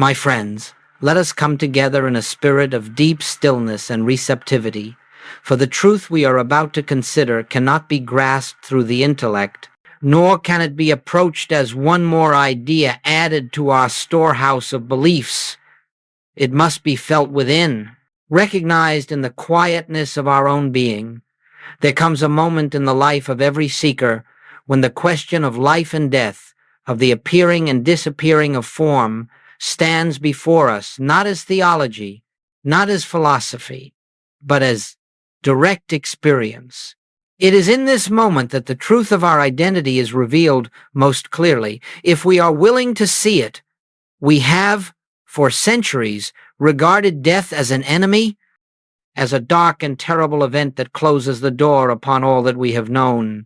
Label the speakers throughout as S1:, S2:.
S1: My friends, let us come together in a spirit of deep stillness and receptivity, for the truth we are about to consider cannot be grasped through the intellect, nor can it be approached as one more idea added to our storehouse of beliefs. It must be felt within, recognized in the quietness of our own being. There comes a moment in the life of every seeker when the question of life and death, of the appearing and disappearing of form, stands before us, not as theology, not as philosophy, but as direct experience. It is in this moment that the truth of our identity is revealed most clearly. If we are willing to see it, we have, for centuries, regarded death as an enemy, as a dark and terrible event that closes the door upon all that we have known.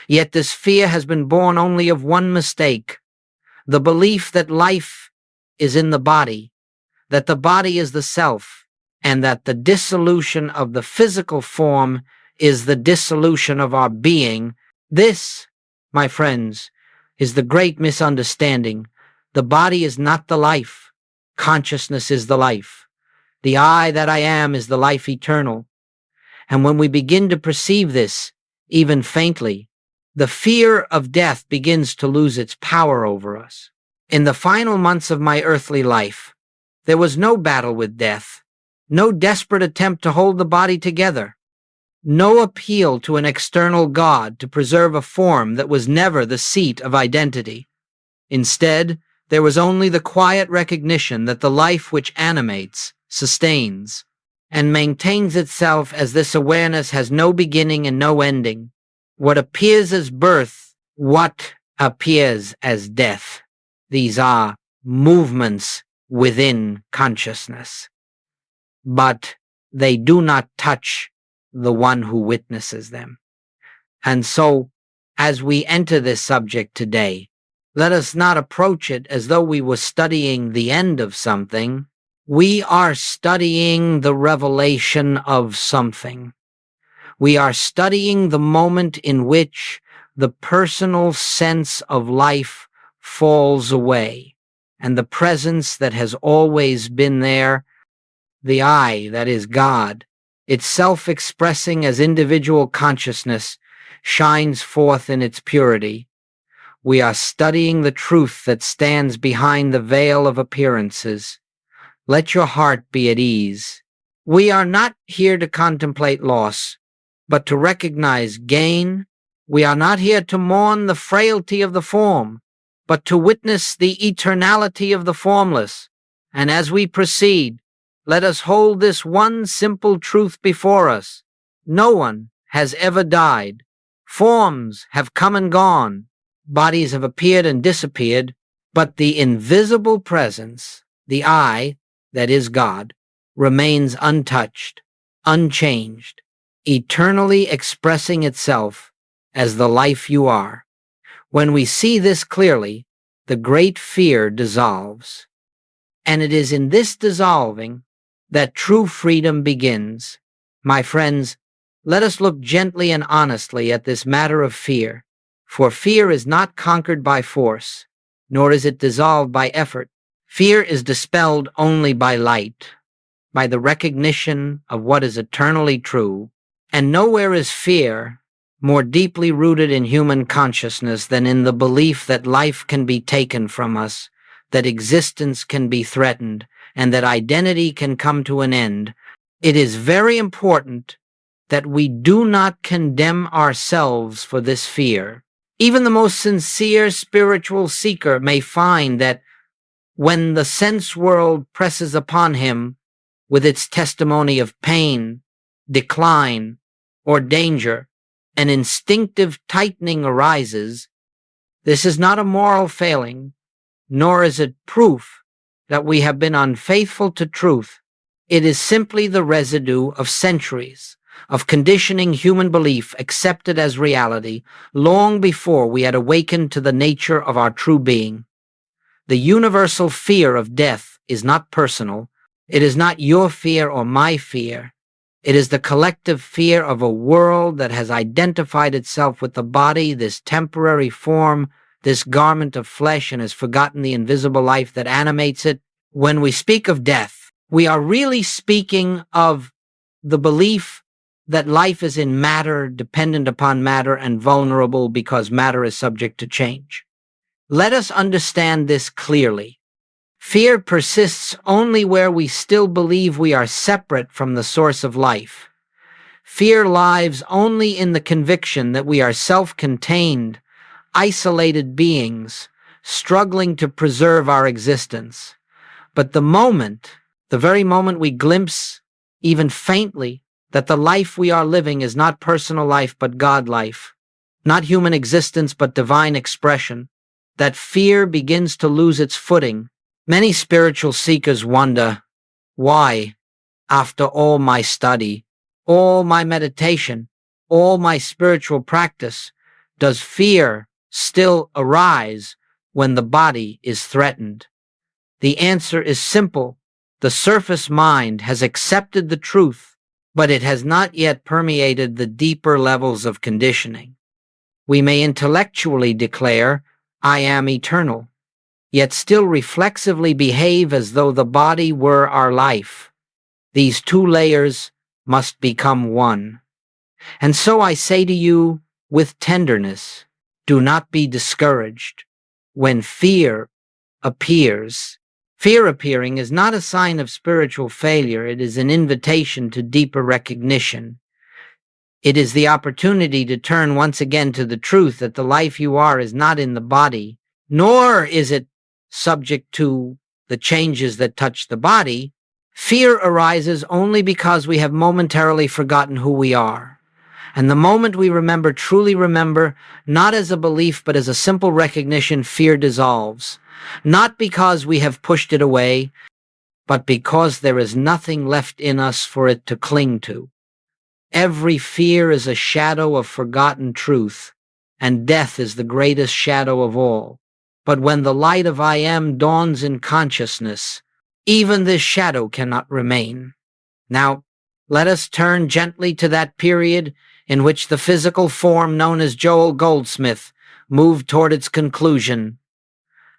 S1: Yet this fear has been born only of one mistake: the belief that life is in the body, that the body is the self, and that the dissolution of the physical form is the dissolution of our being. This, my friends, is the great misunderstanding. The body is not the life. Consciousness is the life. The I that I am is the life eternal. And when we begin to perceive this, even faintly, the fear of death begins to lose its power over us. In the final months of my earthly life, there was no battle with death, no desperate attempt to hold the body together, no appeal to an external God to preserve a form that was never the seat of identity. Instead, there was only the quiet recognition that the life which animates, sustains, and maintains itself as this awareness has no beginning and no ending. What appears as birth, what appears as death. These are movements within consciousness, but they do not touch the one who witnesses them. And so, as we enter this subject today, let us not approach it as though we were studying the end of something. We are studying the revelation of something. We are studying the moment in which the personal sense of life falls away, and the presence that has always been there, the I that is God, itself expressing as individual consciousness, shines forth in its purity. We are studying the truth that stands behind the veil of appearances. Let your heart be at ease. We are not here to contemplate loss, but to recognize gain. We are not here to mourn the frailty of the form, but to witness the eternality of the formless. And as we proceed, let us hold this one simple truth before us. No one has ever died. Forms have come and gone. Bodies have appeared and disappeared, but the invisible presence, the I, that is God, remains untouched, unchanged, eternally expressing itself as the life you are. When we see this clearly, the great fear dissolves. And it is in this dissolving that true freedom begins. My friends, let us look gently and honestly at this matter of fear, for fear is not conquered by force, nor is it dissolved by effort. Fear is dispelled only by light, by the recognition of what is eternally true. And nowhere is fear more deeply rooted in human consciousness than in the belief that life can be taken from us, that existence can be threatened, and that identity can come to an end. It is very important that we do not condemn ourselves for this fear. Even the most sincere spiritual seeker may find that when the sense world presses upon him with its testimony of pain, decline, or danger, an instinctive tightening arises. This is not a moral failing, nor is it proof that we have been unfaithful to truth. It is simply the residue of centuries of conditioning human belief accepted as reality long before we had awakened to the nature of our true being. The universal fear of death is not personal. It is not your fear or my fear. It is the collective fear of a world that has identified itself with the body, this temporary form this garment of flesh and has forgotten the invisible life that animates it. When we speak of death, we are really speaking of the belief that life is in matter, dependent upon matter, and vulnerable because matter is subject to change. Let us understand this clearly. Fear persists only where we still believe we are separate from the source of life. Fear lives only in the conviction that we are self-contained, isolated beings, struggling to preserve our existence. But the very moment we glimpse, even faintly, that the life we are living is not personal life but God life, not human existence but divine expression, that fear begins to lose its footing. Many spiritual seekers wonder, why, after all my study, all my meditation, all my spiritual practice, does fear still arise when the body is threatened? The answer is simple. The surface mind has accepted the truth, but it has not yet permeated the deeper levels of conditioning. We may intellectually declare, I am eternal, yet still reflexively behave as though the body were our life. These two layers must become one. And so I say to you with tenderness, do not be discouraged when fear appears. Fear appearing is not a sign of spiritual failure. It is an invitation to deeper recognition. It is the opportunity to turn once again to the truth that the life you are is not in the body, nor is it subject to the changes that touch the body. Fear arises only because we have momentarily forgotten who we are. And the moment we truly remember, not as a belief but as a simple recognition, fear dissolves. Not because we have pushed it away, but because there is nothing left in us for it to cling to. Every fear is a shadow of forgotten truth, and death is the greatest shadow of all. But when the light of I Am dawns in consciousness, even this shadow cannot remain. Now, let us turn gently to that period in which the physical form known as Joel Goldsmith moved toward its conclusion.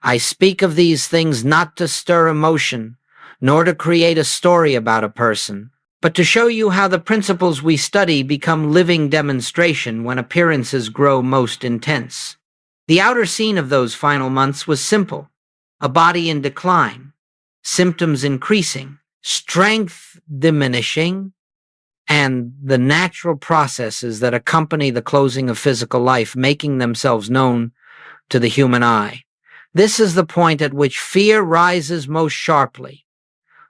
S1: I speak of these things not to stir emotion, nor to create a story about a person, but to show you how the principles we study become living demonstration when appearances grow most intense. The outer scene of those final months was simple: a body in decline, symptoms increasing, strength diminishing, and the natural processes that accompany the closing of physical life making themselves known to the human eye. This is the point at which fear rises most sharply.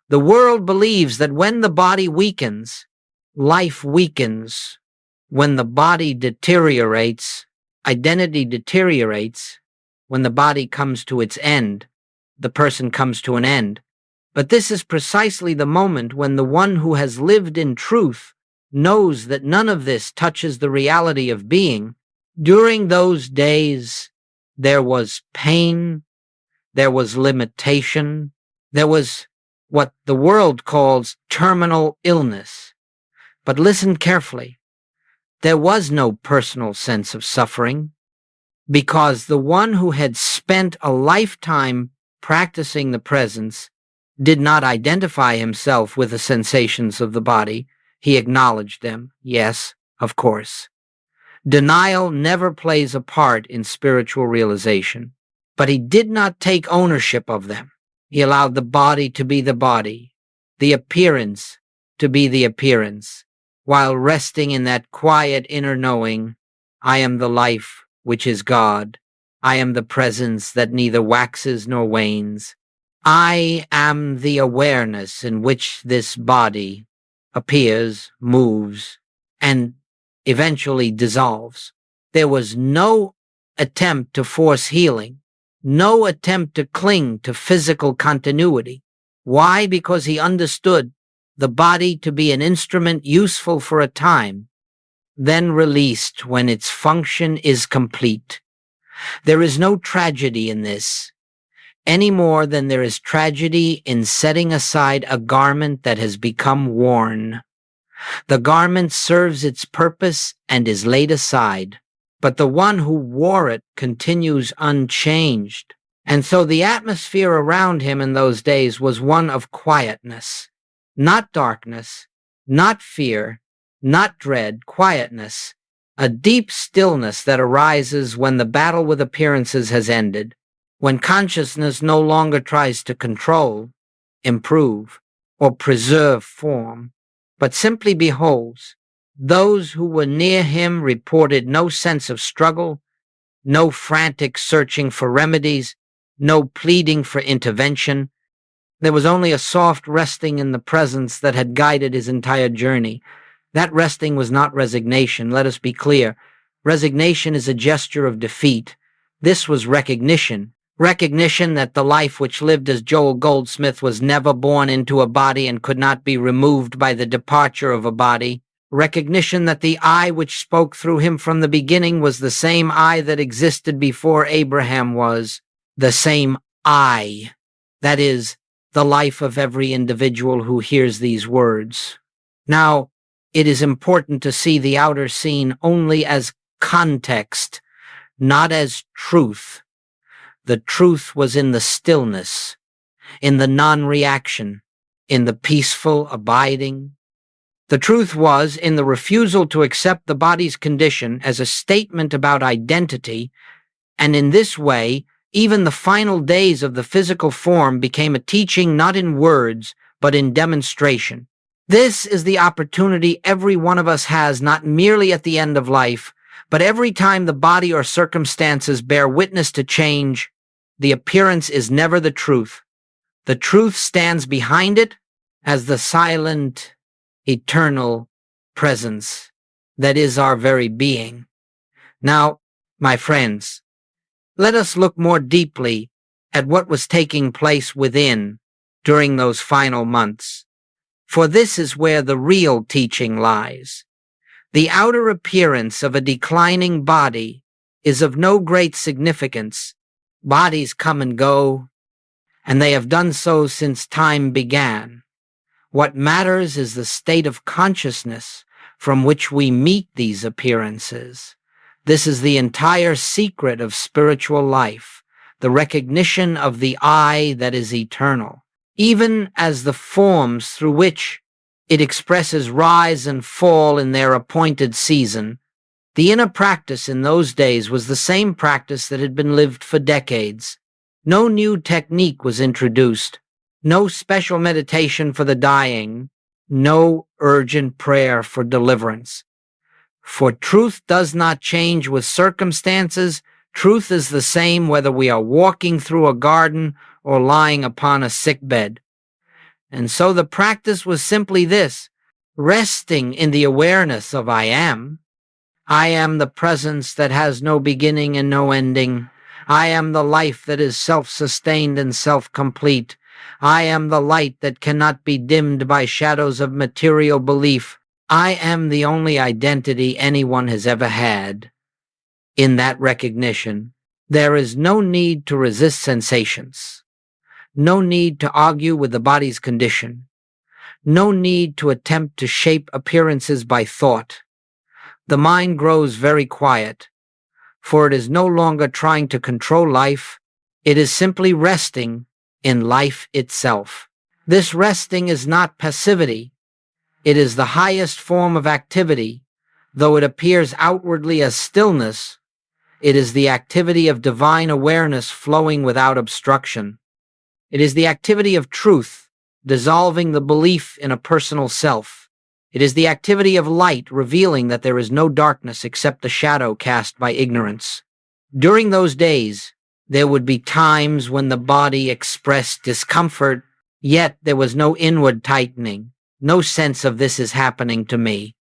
S1: The world believes that when the body weakens, life weakens. When the body deteriorates, identity deteriorates. When the body comes to its end, the person comes to an end. But this is precisely the moment when the one who has lived in truth knows that none of this touches the reality of being. During those days, there was pain, there was limitation, there was what the world calls terminal illness. But listen carefully. There was no personal sense of suffering, because the one who had spent a lifetime practicing the presence did not identify himself with the sensations of the body. He acknowledged them. Yes, of course. Denial never plays a part in spiritual realization, but he did not take ownership of them. He allowed the body to be the body, the appearance to be the appearance, while resting in that quiet inner knowing, I am the life which is God. I am the presence that neither waxes nor wanes. I am the awareness in which this body appears, moves, and eventually dissolves. There was no attempt to force healing, no attempt to cling to physical continuity. Why? Because he understood the body to be an instrument useful for a time, then released when its function is complete. There is no tragedy in this, any more than there is tragedy in setting aside a garment that has become worn. The garment serves its purpose and is laid aside. but the one who wore it continues unchanged. And so the atmosphere around him in those days was one of quietness, not darkness, not fear, not dread, quietness, a deep stillness that arises when the battle with appearances has ended, when consciousness no longer tries to control, improve, or preserve form, but simply beholds. Those who were near him reported no sense of struggle, no frantic searching for remedies, no pleading for intervention. There was only a soft resting in the presence that had guided his entire journey. That resting was not resignation, let us be clear. Resignation is a gesture of defeat. This was recognition. Recognition that the life which lived as Joel Goldsmith was never born into a body and could not be removed by the departure of a body. Recognition that the I which spoke through him from the beginning was the same I that existed before Abraham was. The same I. That is, the life of every individual who hears these words. Now, it is important to see the outer scene only as context, not as truth. The truth was in the stillness, in the non-reaction, in the peaceful abiding. The truth was in the refusal to accept the body's condition as a statement about identity, and in this way, even the final days of the physical form became a teaching not in words, but in demonstration. This is the opportunity every one of us has not merely at the end of life, but every time the body or circumstances bear witness to change. The appearance is never the truth. The truth stands behind it as the silent, eternal presence that is our very being. Now, my friends, let us look more deeply at what was taking place within during those final months, for this is where the real teaching lies. The outer appearance of a declining body is of no great significance. Bodies come and go, and they have done so since time began. What matters is the state of consciousness from which we meet these appearances. This is the entire secret of spiritual life, the recognition of the I that is eternal. Even as the forms through which it expresses rise and fall in their appointed season, the inner practice in those days was the same practice that had been lived for decades. No new technique was introduced, no special meditation for the dying, no urgent prayer for deliverance. For truth does not change with circumstances. Truth is the same whether we are walking through a garden or lying upon a sick bed. And so the practice was simply this: resting in the awareness of I am. I am the presence that has no beginning and no ending. I am the life that is self-sustained and self-complete. I am the light that cannot be dimmed by shadows of material belief. I am the only identity anyone has ever had. In that recognition, there is no need to resist sensations, no need to argue with the body's condition, no need to attempt to shape appearances by thought. The mind grows very quiet, for it is no longer trying to control life. It is simply resting in life itself. This resting is not passivity. It is the highest form of activity. Though it appears outwardly as stillness, it is the activity of divine awareness flowing without obstruction. It is the activity of truth, dissolving the belief in a personal self. It is the activity of light, revealing that there is no darkness except the shadow cast by ignorance. During those days, there would be times when the body expressed discomfort, yet there was no inward tightening, no sense of this is happening to me.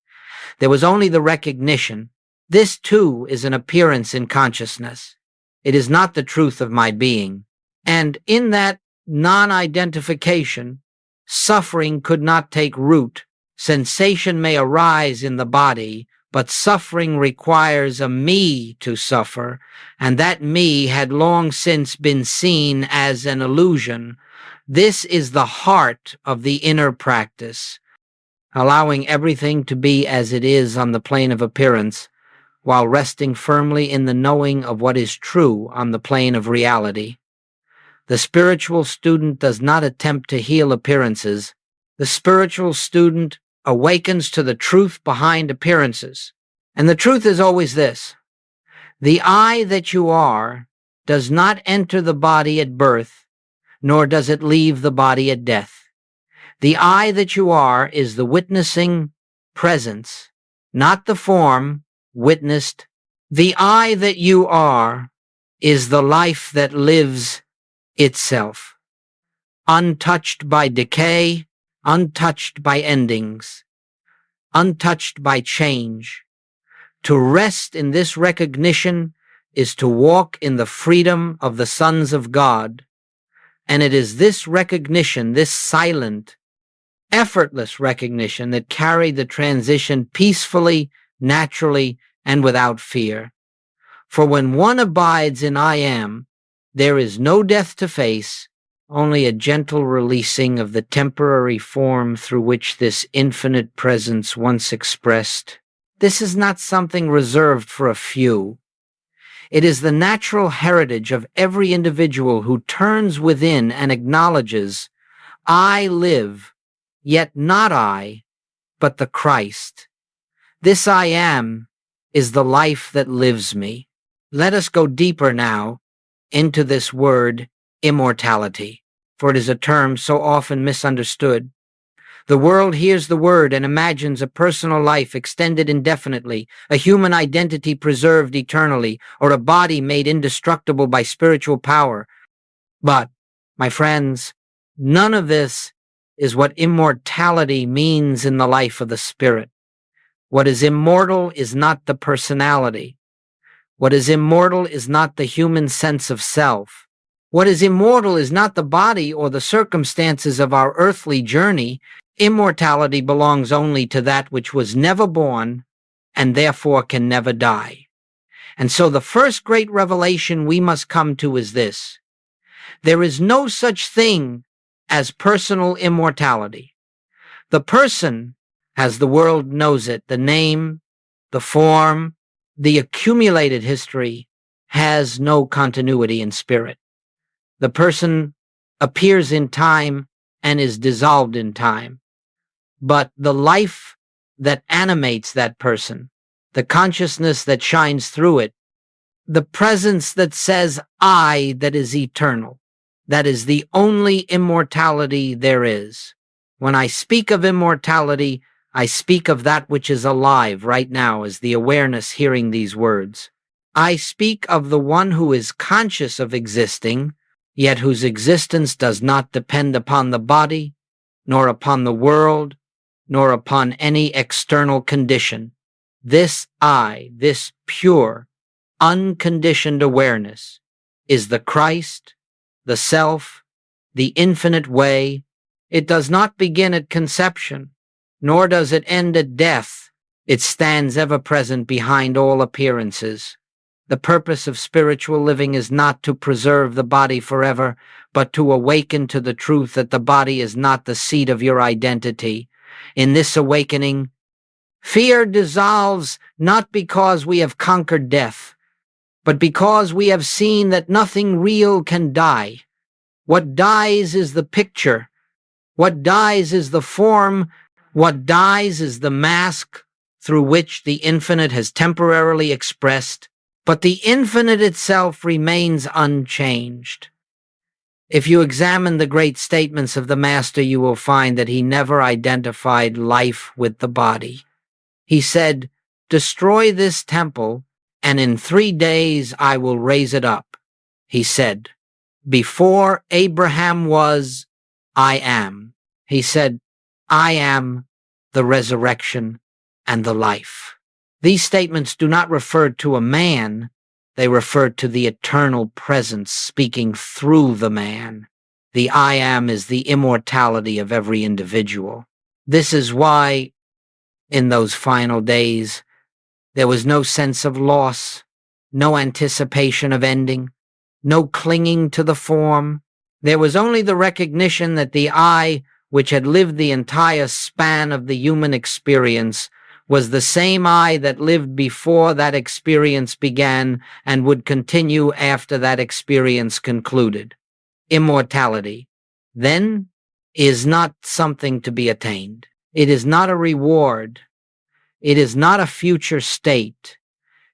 S1: There was only the recognition. This too is an appearance in consciousness. It is not the truth of my being. And in that non-identification, suffering could not take root. Sensation may arise in the body, but suffering requires a me to suffer, and that me had long since been seen as an illusion. This is the heart of the inner practice, allowing everything to be as it is on the plane of appearance, while resting firmly in the knowing of what is true on the plane of reality. The spiritual student does not attempt to heal appearances. The spiritual student awakens to the truth behind appearances. And the truth is always this: the I that you are does not enter the body at birth, nor does it leave the body at death. The I that you are is the witnessing presence, not the form witnessed. The I that you are is the life that lives itself, untouched by decay, untouched by endings, untouched by change. To rest in this recognition is to walk in the freedom of the sons of God, and it is this recognition, this silent, effortless recognition, that carried the transition peacefully, naturally, and without fear. For when one abides in I am, there is no death to face, only a gentle releasing of the temporary form through which this infinite presence once expressed. This is not something reserved for a few. It is the natural heritage of every individual who turns within and acknowledges, I live, yet not I, but the Christ. This I am is the life that lives me. Let us go deeper now into this word, immortality, for it is a term so often misunderstood. The world hears the word and imagines a personal life extended indefinitely, a human identity preserved eternally, or a body made indestructible by spiritual power. But, my friends, none of this is what immortality means in the life of the spirit. What is immortal is not the personality. What is immortal is not the human sense of self. What is immortal is not the body or the circumstances of our earthly journey. Immortality belongs only to that which was never born and therefore can never die. And so the first great revelation we must come to is this: there is no such thing as personal immortality. The person, as the world knows it, the name, the form, the accumulated history, has no continuity in spirit. The person appears in time and is dissolved in time. But the life that animates that person, the consciousness that shines through it, the presence that says I, that is eternal, that is the only immortality there is. When I speak of immortality, I speak of that which is alive right now as the awareness hearing these words. I speak of the one who is conscious of existing, yet whose existence does not depend upon the body, nor upon the world, nor upon any external condition. This I, this pure, unconditioned awareness, is the Christ, the Self, the infinite way. It does not begin at conception, nor does it end at death. It stands ever present behind all appearances. The purpose of spiritual living is not to preserve the body forever, but to awaken to the truth that the body is not the seat of your identity. In this awakening, fear dissolves not because we have conquered death, but because we have seen that nothing real can die. What dies is the picture. What dies is the form. What dies is the mask through which the infinite has temporarily expressed, but the infinite itself remains unchanged. If you examine the great statements of the Master, you will find that he never identified life with the body. He said, "Destroy this temple, and in 3 days I will raise it up." He said, "Before Abraham was, I am." He said, "I am the resurrection and the life." These statements do not refer to a man. They refer to the eternal presence speaking through the man. The I am is the immortality of every individual. This is why, in those final days, there was no sense of loss, no anticipation of ending, no clinging to the form. There was only the recognition that the I, which had lived the entire span of the human experience, was the same I that lived before that experience began and would continue after that experience concluded. Immortality, then, is not something to be attained. It is not a reward. It is not a future state.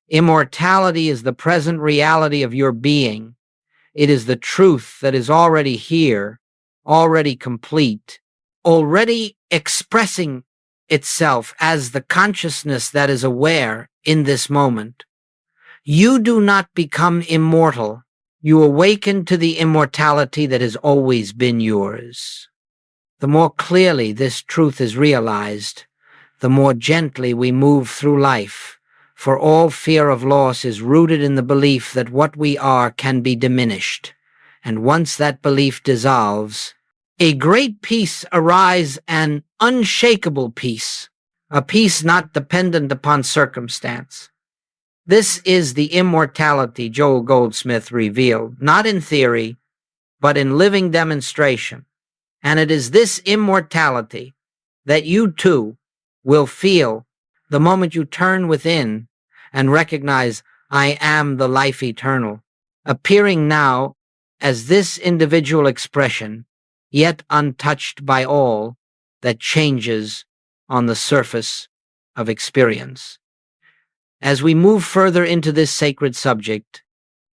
S1: Immortality is the present reality of your being. It is the truth that is already here, already complete, already expressing itself as the consciousness that is aware in this moment. You do not become immortal. You awaken to the immortality that has always been yours. The more clearly this truth is realized, the more gently we move through life, for all fear of loss is rooted in the belief that what we are can be diminished, and once that belief dissolves, a great peace arises, an unshakable peace, a peace not dependent upon circumstance. This is the immortality Joel Goldsmith revealed, not in theory, but in living demonstration. And it is this immortality that you too will feel the moment you turn within and recognize, I am the life eternal, appearing now as this individual expression, yet untouched by all that changes on the surface of experience. As we move further into this sacred subject,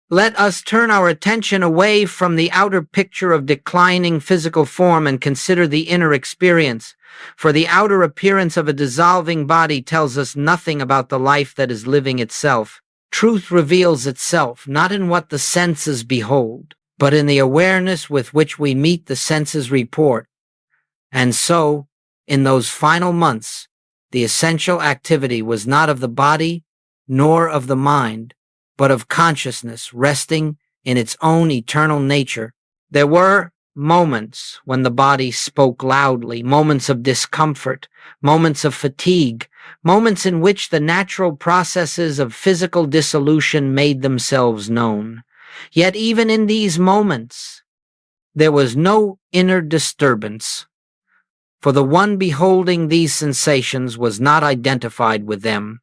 S1: let us turn our attention away from the outer picture of declining physical form and consider the inner experience, for the outer appearance of a dissolving body tells us nothing about the life that is living itself. Truth reveals itself not in what the senses behold, but in the awareness with which we meet the senses' report. And so, in those final months, the essential activity was not of the body, nor of the mind, but of consciousness resting in its own eternal nature. There were moments when the body spoke loudly, moments of discomfort, moments of fatigue, moments in which the natural processes of physical dissolution made themselves known. Yet even in these moments, there was no inner disturbance, for the one beholding these sensations was not identified with them.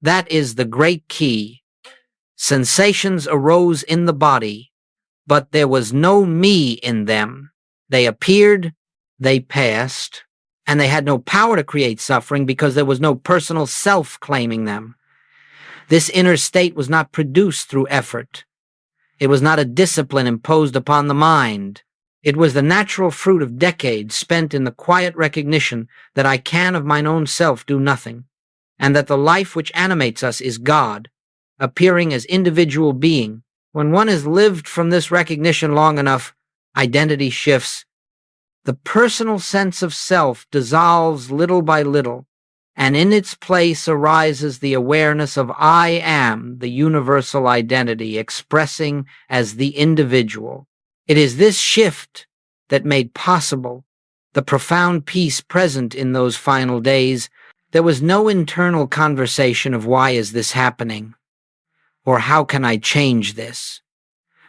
S1: That is the great key. Sensations arose in the body, but there was no me in them. They appeared, they passed, and they had no power to create suffering because there was no personal self claiming them. This inner state was not produced through effort. It was not a discipline imposed upon the mind. It was the natural fruit of decades spent in the quiet recognition that I can of mine own self do nothing, and that the life which animates us is God, appearing as individual being. When one has lived from this recognition long enough, identity shifts. The personal sense of self dissolves little by little, and in its place arises the awareness of I am, the universal identity, expressing as the individual. It is this shift that made possible the profound peace present in those final days. There was no internal conversation of why is this happening, or how can I change this?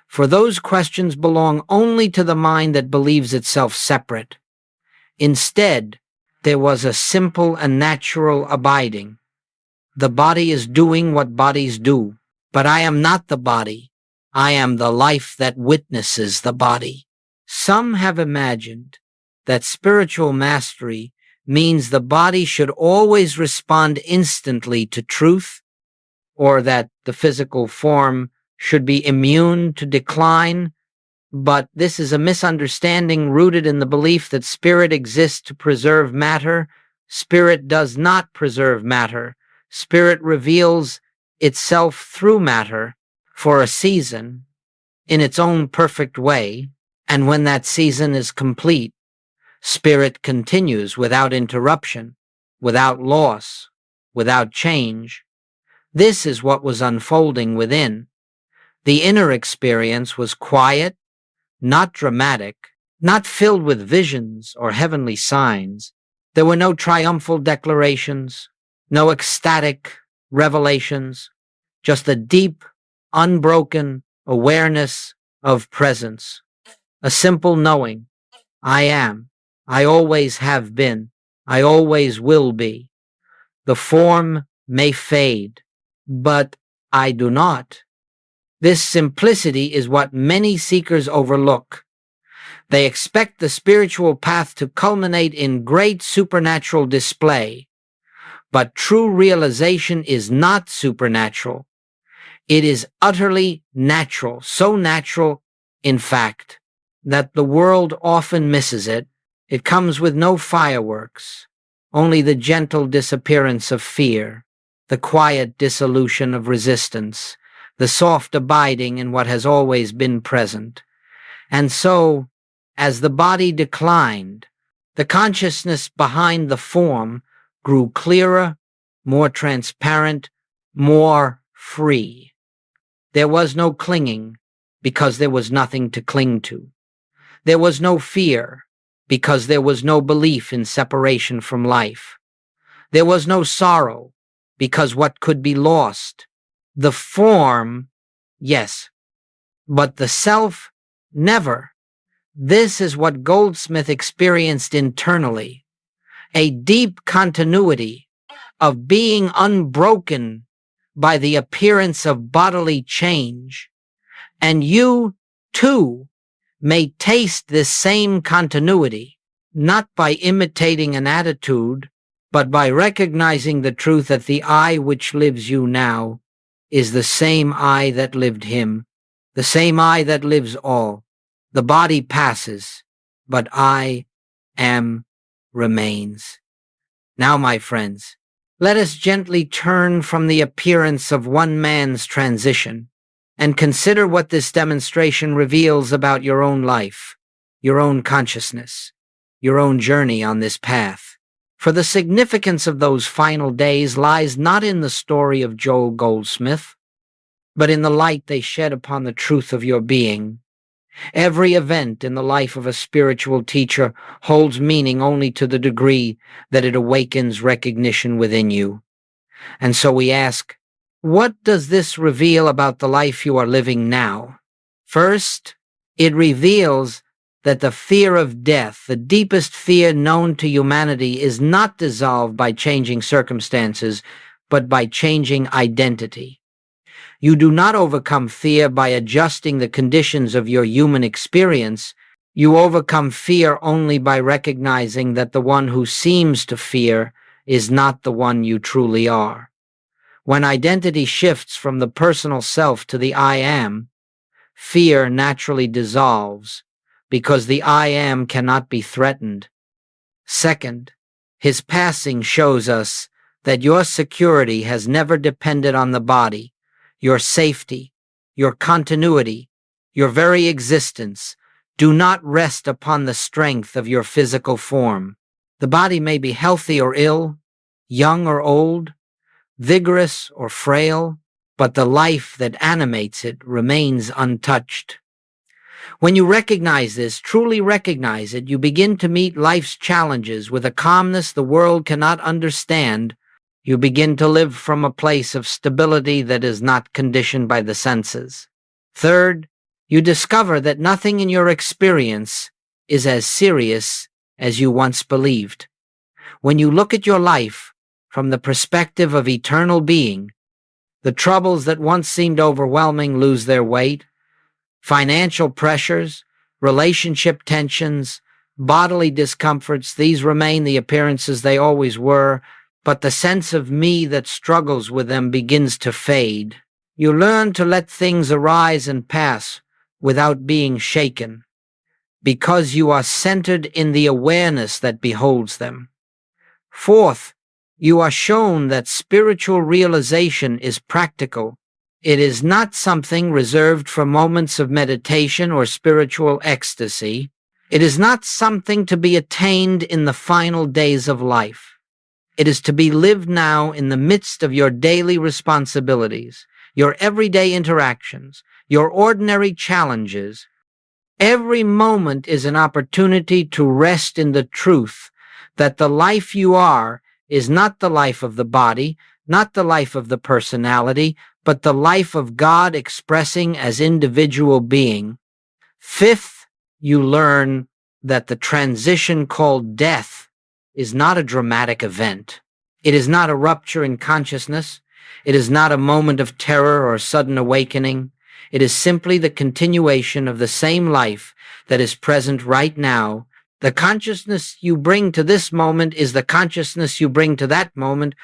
S1: For those questions belong only to the mind that believes itself separate. Instead, there was a simple and natural abiding. The body is doing what bodies do, but I am not the body. I am the life that witnesses the body. Some have imagined that spiritual mastery means the body should always respond instantly to truth, or that the physical form should be immune to decline, but this is a misunderstanding rooted in the belief that spirit exists to preserve matter. Spirit does not preserve matter. Spirit reveals itself through matter for a season in its own perfect way, and when that season is complete, spirit continues without interruption, without loss, without change. This is what was unfolding within. The inner experience was quiet, not dramatic, not filled with visions or heavenly signs. There were no triumphal declarations, no ecstatic revelations, just a deep, unbroken awareness of presence, a simple knowing. I am. I always have been. I always will be. The form may fade, but I do not. This simplicity is what many seekers overlook. They expect the spiritual path to culminate in great supernatural display, but true realization is not supernatural. It is utterly natural, so natural, in fact, that the world often misses it. It comes with no fireworks, only the gentle disappearance of fear, the quiet dissolution of resistance, the soft abiding in what has always been present. And so, as the body declined, the consciousness behind the form grew clearer, more transparent, more free. There was no clinging, because there was nothing to cling to. There was no fear, because there was no belief in separation from life. There was no sorrow, because what could be lost? The form, yes, but the self, never. This is what Goldsmith experienced internally, a deep continuity of being unbroken by the appearance of bodily change. And you, too, may taste this same continuity, not by imitating an attitude, but by recognizing the truth that the I which lives you now is the same I that lived him, the same I that lives all. The body passes, but I am remains. Now, my friends, let us gently turn from the appearance of one man's transition and consider what this demonstration reveals about your own life, your own consciousness, your own journey on this path. For the significance of those final days lies not in the story of Joel Goldsmith, but in the light they shed upon the truth of your being. Every event in the life of a spiritual teacher holds meaning only to the degree that it awakens recognition within you. And so we ask, what does this reveal about the life you are living now? First, it reveals that the fear of death, the deepest fear known to humanity, is not dissolved by changing circumstances, but by changing identity. You do not overcome fear by adjusting the conditions of your human experience. You overcome fear only by recognizing that the one who seems to fear is not the one you truly are. When identity shifts from the personal self to the I am, fear naturally dissolves because the I am cannot be threatened. Second, his passing shows us that your security has never depended on the body. Your safety, your continuity, your very existence do not rest upon the strength of your physical form. The body may be healthy or ill, young or old, vigorous or frail, but the life that animates it remains untouched. When you recognize this, truly recognize it, you begin to meet life's challenges with a calmness the world cannot understand. You begin to live from a place of stability that is not conditioned by the senses. Third, you discover that nothing in your experience is as serious as you once believed. When you look at your life from the perspective of eternal being, the troubles that once seemed overwhelming lose their weight. Financial pressures, relationship tensions, bodily discomforts, these remain the appearances they always were, but the sense of me that struggles with them begins to fade. You learn to let things arise and pass without being shaken, because you are centered in the awareness that beholds them. Fourth, you are shown that spiritual realization is practical. It is not something reserved for moments of meditation or spiritual ecstasy. It is not something to be attained in the final days of life. It is to be lived now in the midst of your daily responsibilities, your everyday interactions, your ordinary challenges. Every moment is an opportunity to rest in the truth that the life you are is not the life of the body, not the life of the personality, but the life of God expressing as individual being. Fifth, you learn that the transition called death is not a dramatic event. It is not a rupture in consciousness. It is not a moment of terror or sudden awakening. It is simply the continuation of the same life that is present right now. The consciousness you bring to this moment is the consciousness you bring to that moment.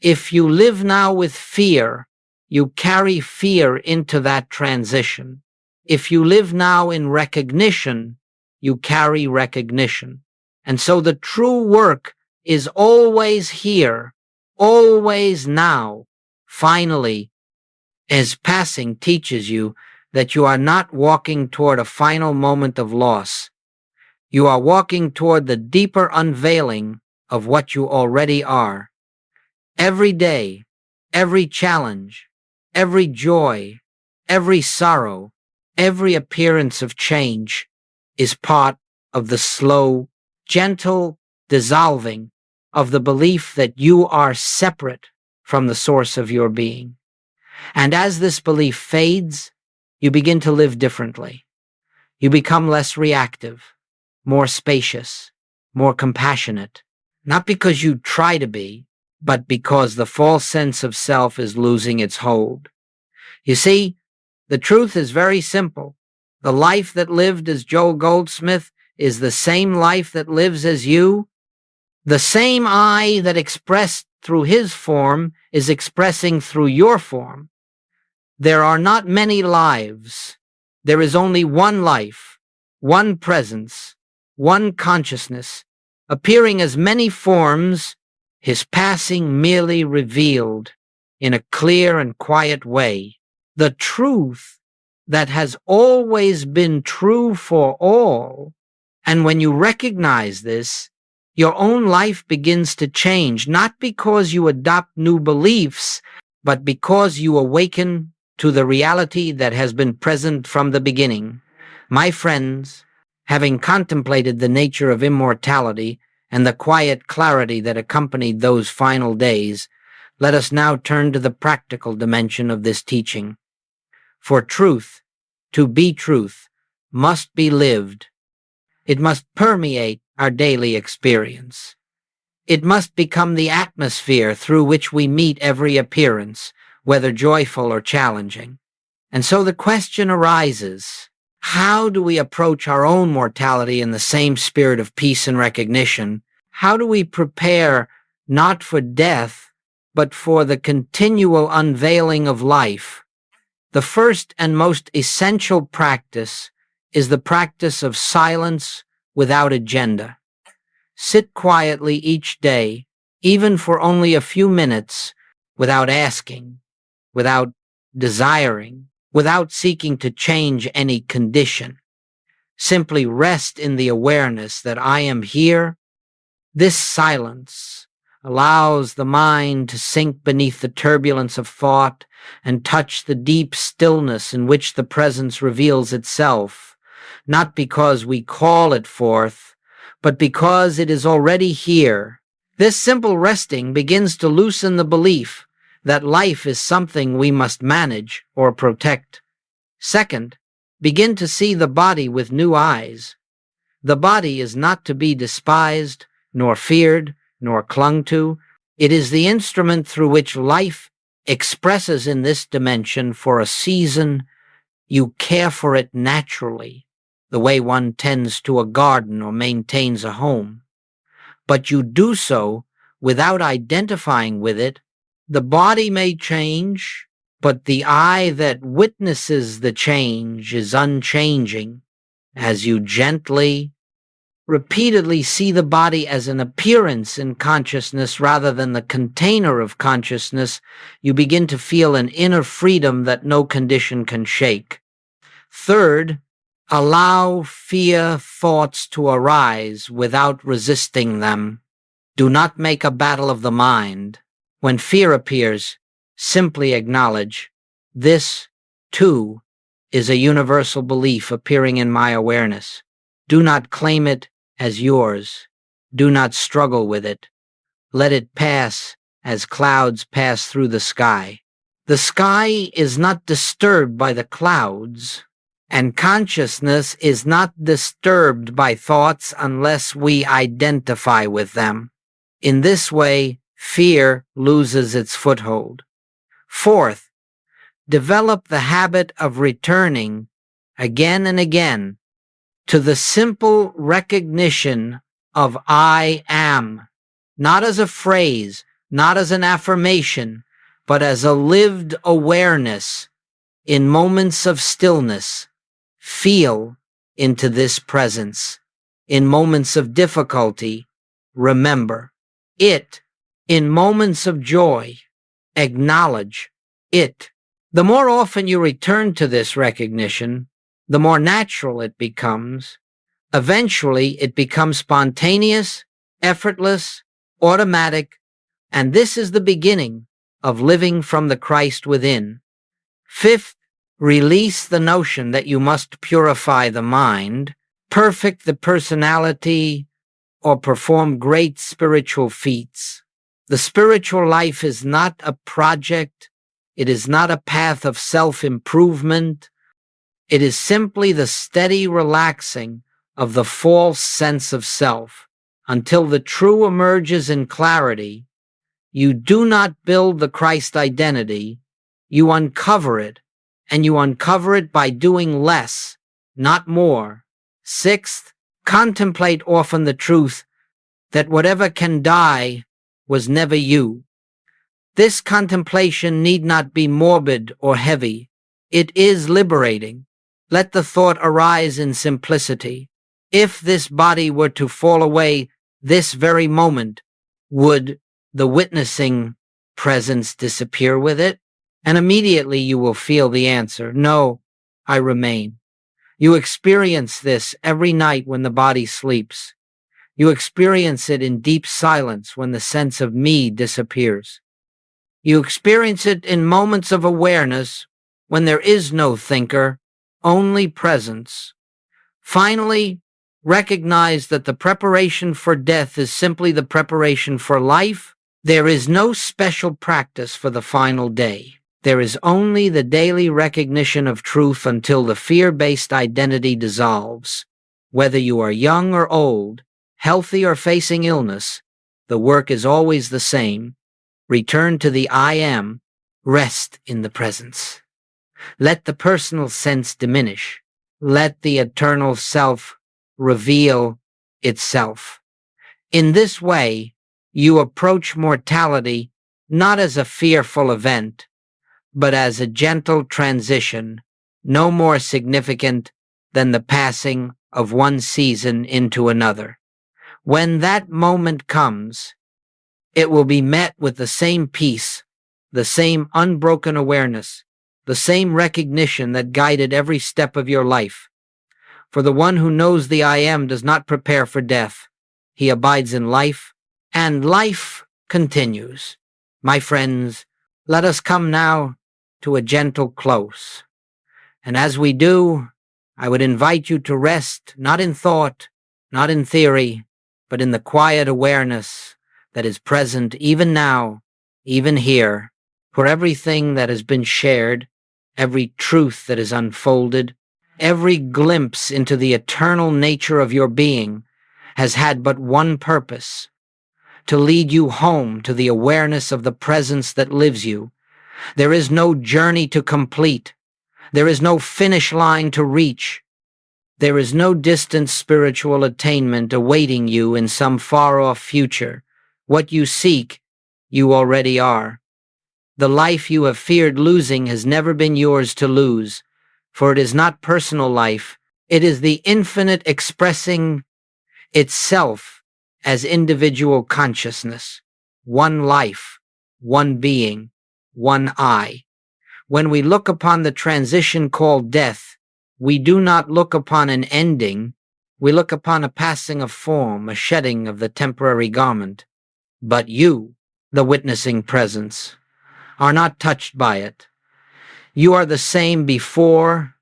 S1: If you live now with fear, you carry fear into that transition. If you live now in recognition, you carry recognition. And so the true work is always here, always now. Finally, as passing teaches you that you are not walking toward a final moment of loss. You are walking toward the deeper unveiling of what you already are. Every day, every challenge, every joy, every sorrow, every appearance of change is part of the slow, gentle dissolving of the belief that you are separate from the source of your being. And as this belief fades, you begin to live differently. You become less reactive, more spacious, more compassionate, not because you try to be, but because the false sense of self is losing its hold. You see, the truth is very simple. The life that lived as Joel Goldsmith is the same life that lives as you. The same I that expressed through his form is expressing through your form. There are not many lives. There is only one life, one presence, one consciousness, appearing as many forms, his passing merely revealed in a clear and quiet way. The truth that has always been true for all. And when you recognize this, your own life begins to change, not because you adopt new beliefs, but because you awaken to the reality that has been present from the beginning. My friends, having contemplated the nature of immortality and the quiet clarity that accompanied those final days, let us now turn to the practical dimension of this teaching. For truth, to be truth, must be lived. It must permeate our daily experience. It must become the atmosphere through which we meet every appearance, whether joyful or challenging. And so the question arises, how do we approach our own mortality in the same spirit of peace and recognition? How do we prepare not for death, but for the continual unveiling of life? The first and most essential practice is the practice of silence without agenda. Sit quietly each day, even for only a few minutes, without asking, without desiring, without seeking to change any condition. Simply rest in the awareness that I am here. This silence allows the mind to sink beneath the turbulence of thought and touch the deep stillness in which the presence reveals itself, not because we call it forth, but because it is already here. This simple resting begins to loosen the belief that life is something we must manage or protect. Second, begin to see the body with new eyes. The body is not to be despised, nor feared, nor clung to. It is the instrument through which life expresses in this dimension for a season. You care for it naturally, the way one tends to a garden or maintains a home. But you do so without identifying with it. The body may change, but the eye that witnesses the change is unchanging. As you gently, repeatedly see the body as an appearance in consciousness rather than the container of consciousness, you begin to feel an inner freedom that no condition can shake. Third, allow fear thoughts to arise without resisting them. Do not make a battle of the mind. When fear appears, simply acknowledge, this, too, is a universal belief appearing in my awareness. Do not claim it as yours. Do not struggle with it. Let it pass as clouds pass through the sky. The sky is not disturbed by the clouds, and consciousness is not disturbed by thoughts unless we identify with them. In this way, fear loses its foothold. Fourth, develop the habit of returning again and again to the simple recognition of I am, not as a phrase, not as an affirmation, but as a lived awareness. In moments of stillness, feel into this presence. In moments of difficulty, remember it. In moments of joy, acknowledge it. The more often you return to this recognition, the more natural it becomes. Eventually, it becomes spontaneous, effortless, automatic, and this is the beginning of living from the Christ within. Fifth, release the notion that you must purify the mind, perfect the personality, or perform great spiritual feats. The spiritual life is not a project. It is not a path of self-improvement. It is simply the steady relaxing of the false sense of self. Until the true emerges in clarity, you do not build the Christ identity, you uncover it, and you uncover it by doing less, not more. Sixth, contemplate often the truth that whatever can die was never you. This contemplation need not be morbid or heavy. It is liberating. Let the thought arise in simplicity. If this body were to fall away this very moment, would the witnessing presence disappear with it? And immediately you will feel the answer. No, I remain. You experience this every night when the body sleeps. You experience it in deep silence when the sense of me disappears. You experience it in moments of awareness when there is no thinker, only presence. Finally, recognize that the preparation for death is simply the preparation for life. There is no special practice for the final day. There is only the daily recognition of truth until the fear-based identity dissolves. Whether you are young or old, healthy or facing illness, the work is always the same. Return to the I am, rest in the presence. Let the personal sense diminish. Let the eternal self reveal itself. In this way, you approach mortality not as a fearful event, but as a gentle transition, no more significant than the passing of one season into another. When that moment comes, it will be met with the same peace, the same unbroken awareness, the same recognition that guided every step of your life. For the one who knows the I am does not prepare for death. He abides in life, and life continues. My friends, let us come now to a gentle close. And as we do, I would invite you to rest, not in thought, not in theory, but in the quiet awareness that is present even now, even here, for everything that has been shared, every truth that is unfolded, every glimpse into the eternal nature of your being has had but one purpose: to lead you home to the awareness of the presence that lives you. There is no journey to complete. There is no finish line to reach. There is no distant spiritual attainment awaiting you in some far-off future. What you seek, you already are. The life you have feared losing has never been yours to lose, for it is not personal life. It is the infinite expressing itself as individual consciousness. One life, one being, one I. When we look upon the transition called death, we do not look upon an ending. We look upon a passing of form, a shedding of the temporary garment. But you, the witnessing presence, are not touched by it. You are the same before,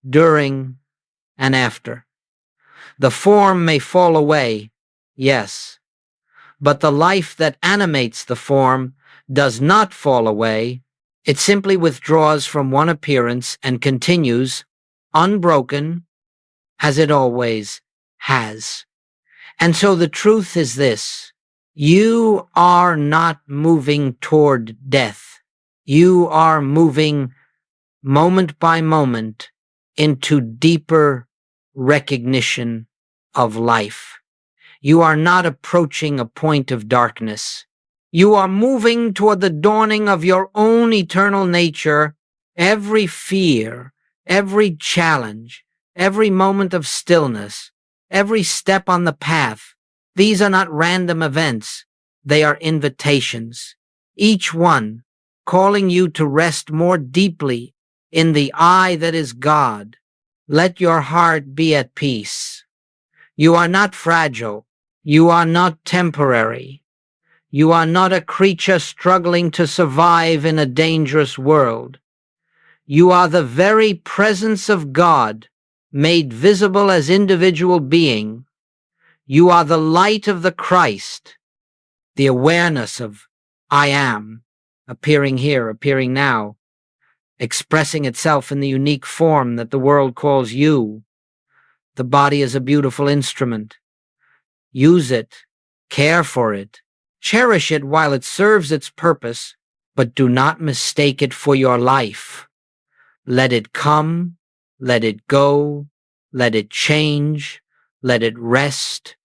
S1: during, and after. The form may fall away, yes, but the life that animates the form does not fall away. It simply withdraws from one appearance and continues, unbroken, as it always has. And so the truth is this: You are not moving toward death. You are moving moment by moment into deeper recognition of life. You are not approaching a point of darkness. You are moving toward the dawning of your own eternal nature. Every fear, every challenge, every moment of stillness, every step on the path, these are not random events. They are invitations. Each one calling you to rest more deeply in the I that is God. Let your heart be at peace. You are not fragile. You are not temporary. You are not a creature struggling to survive in a dangerous world. You are the very presence of God, made visible as individual being. You are the light of the Christ, the awareness of I am, appearing here, appearing now, expressing itself in the unique form that the world calls you. The body is a beautiful instrument. Use it, care for it, cherish it while it serves its purpose, but do not mistake it for your life. Let it come, let it go, let it change, let it rest.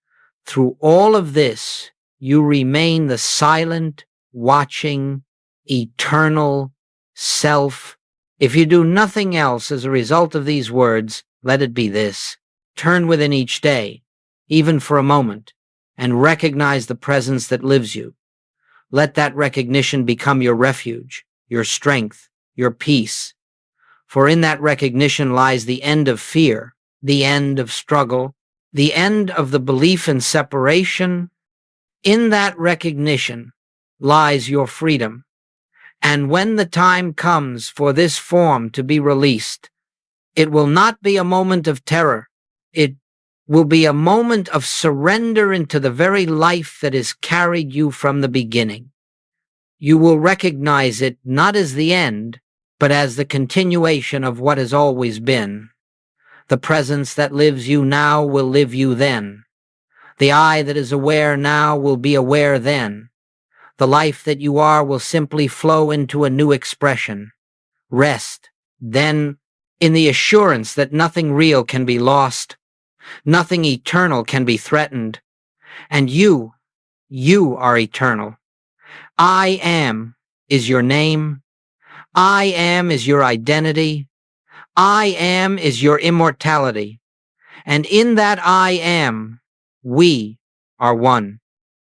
S1: Through all of this, you remain the silent, watching, eternal self. If you do nothing else as a result of these words, let it be this. Turn within each day, even for a moment, and recognize the presence that lives you. Let that recognition become your refuge, your strength, your peace. For in that recognition lies the end of fear, the end of struggle, the end of the belief in separation. In that recognition lies your freedom. And when the time comes for this form to be released, it will not be a moment of terror. It will be a moment of surrender into the very life that has carried you from the beginning. You will recognize it not as the end, but as the continuation of what has always been. The presence that lives you now will live you then. The I that is aware now will be aware then. The life that you are will simply flow into a new expression. Rest, then, in the assurance that nothing real can be lost, nothing eternal can be threatened, and you are eternal. I am is your name. I am is your identity. I am is your immortality. And in that I am, we are one.